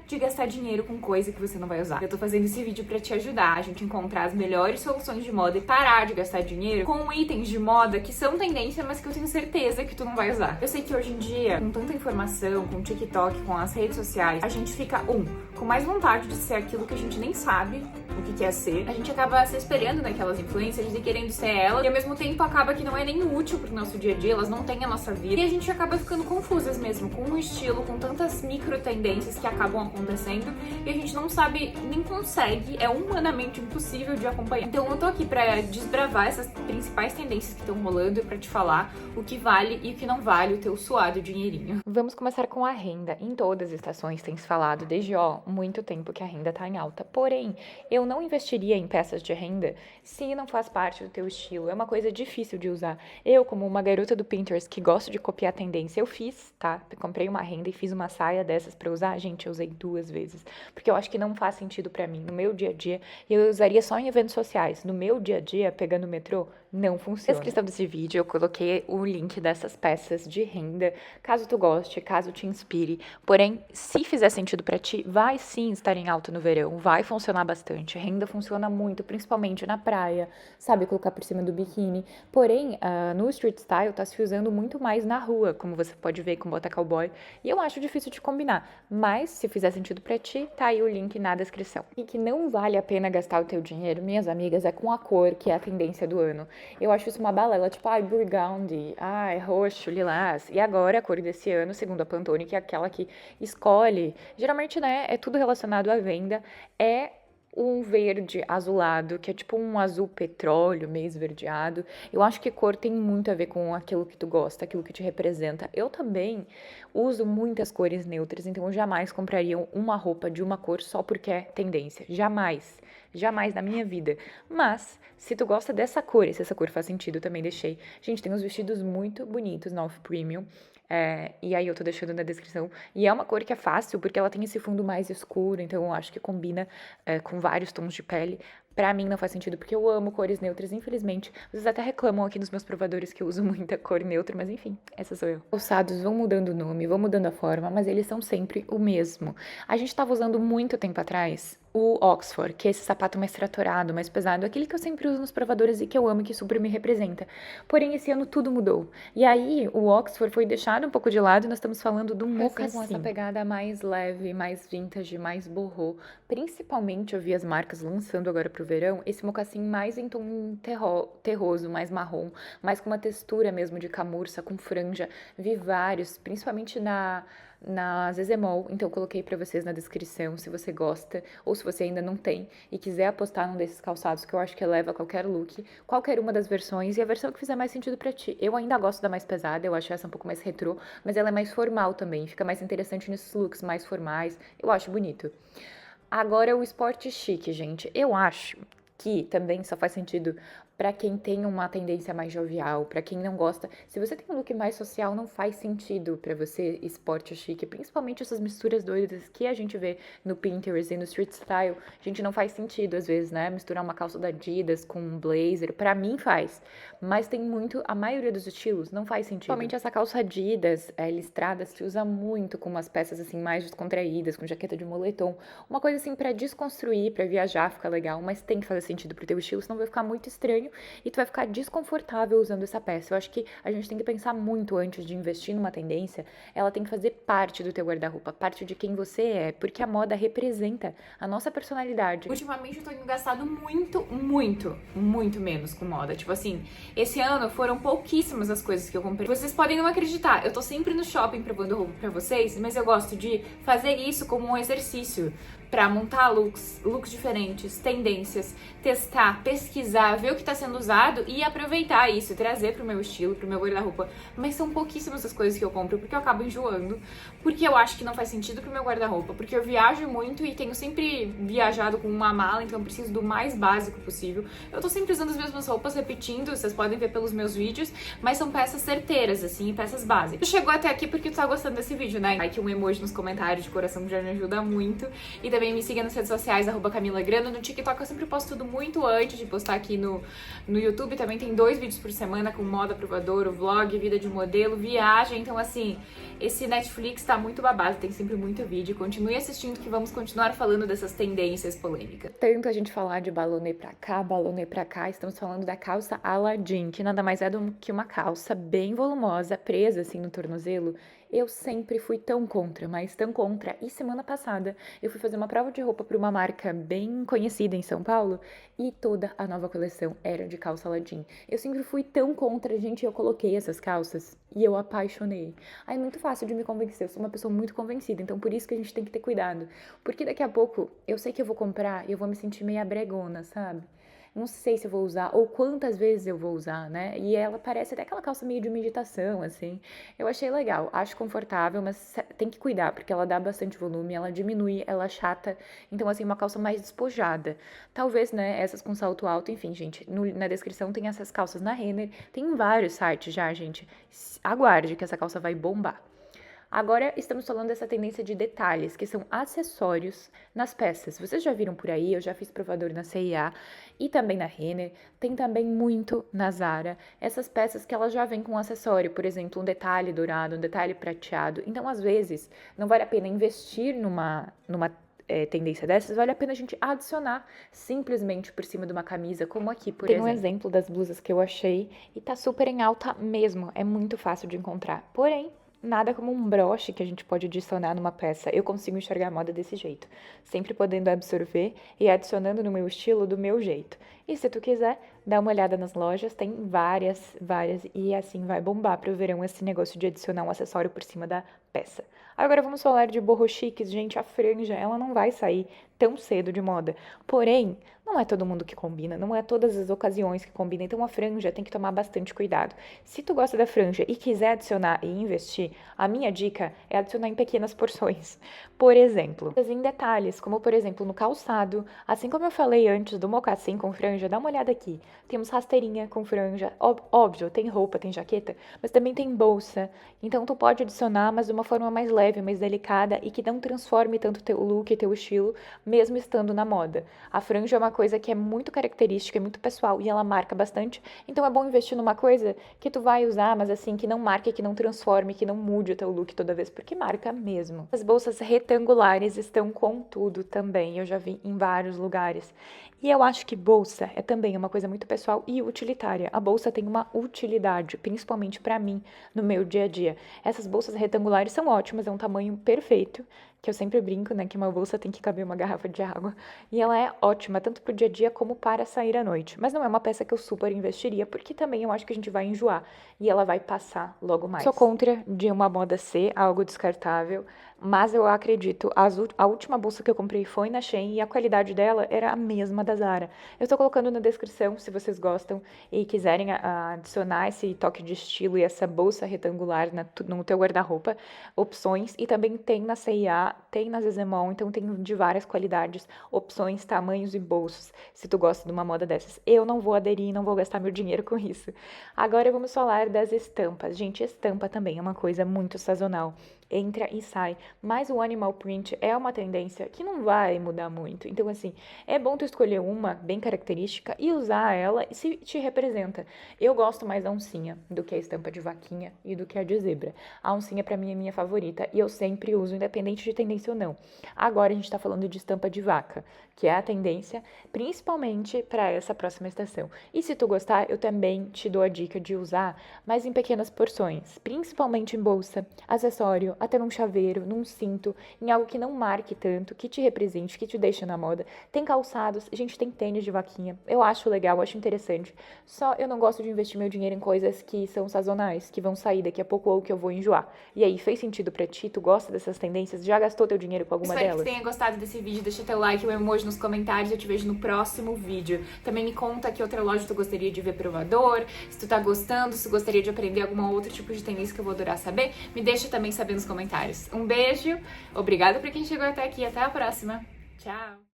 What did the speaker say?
de gastar dinheiro com coisa que você não vai usar. Eu tô fazendo esse vídeo pra te ajudar a gente encontrar as melhores soluções de moda e parar de gastar dinheiro com itens de moda que são tendência, mas que eu tenho certeza que tu não vai usar. Eu sei que hoje em dia, com tanta informação, com o TikTok, com as redes sociais, a gente fica, com mais vontade de ser aquilo que a gente nem sabe o que quer ser. A gente acaba se espelhando naquelas influencers e querendo ser ela, e ao mesmo tempo acaba que não é nem útil pro nosso dia a dia, elas não têm a nossa vida, e a gente acaba ficando confusas mesmo com o estilo, com tantas micro tendências que acabam acontecendo, e a gente não sabe, nem consegue, é humanamente impossível de acompanhar. Então eu tô aqui pra desbravar essas principais tendências que estão rolando e pra te falar o que vale e o que não vale o teu suado dinheirinho. Vamos começar com a renda. Em todas as estações tem se falado desde, muito tempo que a renda tá em alta. Porém, eu não investiria em peças de renda se não faz parte do teu estilo. É uma coisa difícil de usar. Eu, como uma garota do Pinterest que gosto de copiar tendência, eu fiz, tá? Comprei uma renda e fiz uma saia dessas pra usar. Gente, eu usei 2 vezes. Porque eu acho que não faz sentido pra mim. No meu dia a dia, eu usaria só em eventos sociais. No meu dia a dia, pegando o metrô, não funciona. Na descrição desse vídeo eu coloquei o link dessas peças de renda, caso tu goste, caso te inspire. Porém, se fizer sentido pra ti, vai sim estar em alta no verão, vai funcionar bastante. Renda funciona muito, principalmente na praia, sabe, colocar por cima do biquíni. Porém, no street style tá se usando muito mais na rua, como você pode ver com bota cowboy, e eu acho difícil de combinar. Mas, se fizer sentido pra ti, tá aí o link na descrição. E que não vale a pena gastar o teu dinheiro, minhas amigas, é com a cor, que é a tendência do ano. Eu acho isso uma balela, tipo, burgundy, roxo, lilás. E agora a cor desse ano, segundo a Pantone, que é aquela que escolhe, geralmente, né, é tudo relacionado à venda, é um verde azulado, que é tipo um azul petróleo, meio esverdeado. Eu acho que cor tem muito a ver com aquilo que tu gosta, aquilo que te representa. Eu também uso muitas cores neutras, então eu jamais compraria uma roupa de uma cor só porque é tendência. Jamais. Jamais na minha vida. Mas, se tu gosta dessa cor, e se essa cor faz sentido, eu também deixei. Gente, tem uns vestidos muito bonitos na Off Premium. E aí eu tô deixando na descrição. E é uma cor que é fácil, porque ela tem esse fundo mais escuro, então eu acho que combina com vários tons de pele. Pra mim não faz sentido, porque eu amo cores neutras, infelizmente. Vocês até reclamam aqui nos meus provadores que eu uso muita cor neutra, mas enfim, essa sou eu. Calçados vão mudando o nome, vão mudando a forma, mas eles são sempre o mesmo. A gente tava usando muito tempo atrás o Oxford, que é esse sapato mais tratorado, mais pesado, aquele que eu sempre uso nos provadores e que eu amo, que super me representa. Porém, esse ano tudo mudou. E aí, o Oxford foi deixado um pouco de lado e nós estamos falando do mocassim. Com essa pegada mais leve, mais vintage, mais boho. Principalmente, eu vi as marcas lançando agora pro verão, esse mocassim mais em tom terroso, mais marrom, mais com uma textura mesmo de camurça, com franja. Vi vários, principalmente na Zezemol, então eu coloquei pra vocês na descrição se você gosta ou se você ainda não tem e quiser apostar num desses calçados que eu acho que eleva qualquer look, qualquer uma das versões e a versão que fizer mais sentido pra ti. Eu ainda gosto da mais pesada, eu acho essa um pouco mais retrô, mas ela é mais formal também, fica mais interessante nesses looks mais formais, eu acho bonito. Agora o esporte chique, gente, eu acho que também só faz sentido pra quem tem uma tendência mais jovial, pra quem não gosta. Se você tem um look mais social, não faz sentido pra você esporte chique, principalmente essas misturas doidas que a gente vê no Pinterest e no street style. Gente, não faz sentido às vezes, né? Misturar uma calça da Adidas com um blazer, pra mim faz. Mas tem muito, a maioria dos estilos não faz sentido. Principalmente essa calça Adidas listrada se usa muito com umas peças assim mais descontraídas, com jaqueta de moletom. Uma coisa assim pra desconstruir, pra viajar, fica legal, mas tem que fazer sentido pro teu estilo, senão vai ficar muito estranho e tu vai ficar desconfortável usando essa peça. Eu acho que a gente tem que pensar muito antes de investir numa tendência, ela tem que fazer parte do teu guarda-roupa, parte de quem você é, porque a moda representa a nossa personalidade. Ultimamente eu tô indo gastado muito menos com moda. Tipo assim, esse ano foram pouquíssimas as coisas que eu comprei. Vocês podem não acreditar, eu tô sempre no shopping provando roupa pra vocês, mas eu gosto de fazer isso como um exercício pra montar looks diferentes, tendências, testar, pesquisar, ver o que tá sendo usado e aproveitar isso, trazer pro meu estilo, pro meu guarda-roupa. Mas são pouquíssimas as coisas que eu compro, porque eu acabo enjoando, porque eu acho que não faz sentido pro meu guarda-roupa, porque eu viajo muito e tenho sempre viajado com uma mala, então eu preciso do mais básico possível. Eu tô sempre usando as mesmas roupas, repetindo, vocês podem ver pelos meus vídeos, mas são peças certeiras, assim, peças básicas. Tu chegou até aqui porque tu tá gostando desse vídeo, né? Like um emoji nos comentários de coração já me ajuda muito. E também me siga nas redes sociais, @CamilaGrano. No TikTok eu sempre posto tudo muito antes de postar aqui no No YouTube também tem 2 vídeos por semana com moda, provador, vlog, vida de modelo, viagem. Então, assim, esse Netflix tá muito babado, tem sempre muito vídeo. Continue assistindo que vamos continuar falando dessas tendências polêmicas. Tanto a gente falar de balonê pra cá, estamos falando da calça Aladdin, que nada mais é do que uma calça bem volumosa, presa assim no tornozelo. Eu sempre fui tão contra, mas tão contra. E semana passada eu fui fazer uma prova de roupa para uma marca bem conhecida em São Paulo e toda a nova coleção era de calça Aladdin. Eu sempre fui tão contra, gente, eu coloquei essas calças e eu apaixonei. Aí é muito fácil de me convencer, eu sou uma pessoa muito convencida, então por isso que a gente tem que ter cuidado. Porque daqui a pouco eu sei que eu vou comprar e eu vou me sentir meio bregona, sabe? Não sei se eu vou usar ou quantas vezes eu vou usar, né? E ela parece até aquela calça meio de meditação, assim. Eu achei legal, acho confortável, mas tem que cuidar, porque ela dá bastante volume, ela diminui, ela chata. Então, assim, uma calça mais despojada. Talvez, né, essas com salto alto, enfim, gente. Na descrição tem essas calças na Renner. Tem em vários sites já, gente. Aguarde que essa calça vai bombar. Agora estamos falando dessa tendência de detalhes, que são acessórios nas peças. Vocês já viram por aí, eu já fiz provador na C&A e também na Renner, tem também muito na Zara. Essas peças que elas já vêm com um acessório, por exemplo, um detalhe dourado, um detalhe prateado. Então, às vezes, não vale a pena investir numa tendência dessas, vale a pena a gente adicionar simplesmente por cima de uma camisa, como aqui, por exemplo. Tem um exemplo das blusas que eu achei e tá super em alta mesmo, é muito fácil de encontrar. Porém, nada como um broche que a gente pode adicionar numa peça. Eu consigo enxergar a moda desse jeito, sempre podendo absorver e adicionando no meu estilo do meu jeito. E se tu quiser, dá uma olhada nas lojas, tem várias, e assim vai bombar pro verão esse negócio de adicionar um acessório por cima da peça. Agora vamos falar de boho chiques, gente, a franja, ela não vai sair tão cedo de moda. Porém, não é todo mundo que combina, não é todas as ocasiões que combina, então a franja tem que tomar bastante cuidado. Se tu gosta da franja e quiser adicionar e investir, a minha dica é adicionar em pequenas porções. Por exemplo, em detalhes, como por exemplo no calçado, assim como eu falei antes do mocassim com franja, dá uma olhada aqui. Temos rasteirinha com franja, óbvio, tem roupa, tem jaqueta, mas também tem bolsa. Então tu pode adicionar, mas de uma forma mais leve, mais delicada e que não transforme tanto teu look e teu estilo, mesmo estando na moda. A franja é uma coisa que é muito característica, é muito pessoal e ela marca bastante, então é bom investir numa coisa que tu vai usar, mas assim, que não marque, que não transforme, que não mude o teu look toda vez, porque marca mesmo. As bolsas retangulares estão com tudo também, eu já vi em vários lugares. E eu acho que bolsa é também uma coisa muito pessoal e utilitária. A bolsa tem uma utilidade, principalmente para mim, no meu dia a dia. Essas bolsas retangulares são ótimas, é um tamanho perfeito, que eu sempre brinco, né, que uma bolsa tem que caber uma garrafa de água. E ela é ótima, tanto pro dia a dia como para sair à noite. Mas não é uma peça que eu super investiria, porque também eu acho que a gente vai enjoar e ela vai passar logo mais. Sou contra de uma moda ser algo descartável, mas eu acredito, a última bolsa que eu comprei foi na Shein e a qualidade dela era a mesma da Zara. Eu tô colocando na descrição, se vocês gostam e quiserem adicionar esse toque de estilo e essa bolsa retangular no teu guarda-roupa, opções. E também tem na C&A, tem na Zezemon, então tem de várias qualidades, opções, tamanhos e bolsos, se tu gosta de uma moda dessas. Eu não vou aderir, não vou gastar meu dinheiro com isso. Agora vamos falar das estampas. Gente, estampa também é uma coisa muito sazonal. Entra e sai, mas o animal print é uma tendência que não vai mudar muito, então assim, é bom tu escolher uma bem característica e usar ela se te representa. Eu gosto mais da oncinha do que a estampa de vaquinha e do que a de zebra. A oncinha pra mim é minha favorita e eu sempre uso, independente de tendência ou não. Agora a gente tá falando de estampa de vaca, que é a tendência principalmente para essa próxima estação. E se tu gostar, eu também te dou a dica de usar, mas em pequenas porções, principalmente em bolsa, acessório, até num chaveiro, num cinto, em algo que não marque tanto, que te represente, que te deixe na moda. Tem calçados, a gente tem tênis de vaquinha, eu acho legal, acho interessante, só eu não gosto de investir meu dinheiro em coisas que são sazonais, que vão sair daqui a pouco ou que eu vou enjoar. E aí, fez sentido pra ti? Tu gosta dessas tendências? Já gastou teu dinheiro com alguma delas? Espero que tenha gostado desse vídeo, deixa teu like, o emoji nos comentários, eu te vejo no próximo vídeo. Também me conta que outra loja tu gostaria de ver provador, se tu tá gostando, se gostaria de aprender algum outro tipo de tendência que eu vou adorar saber, me deixa também saber nos comentários. Um beijo, obrigada por quem chegou até aqui, até a próxima. Tchau!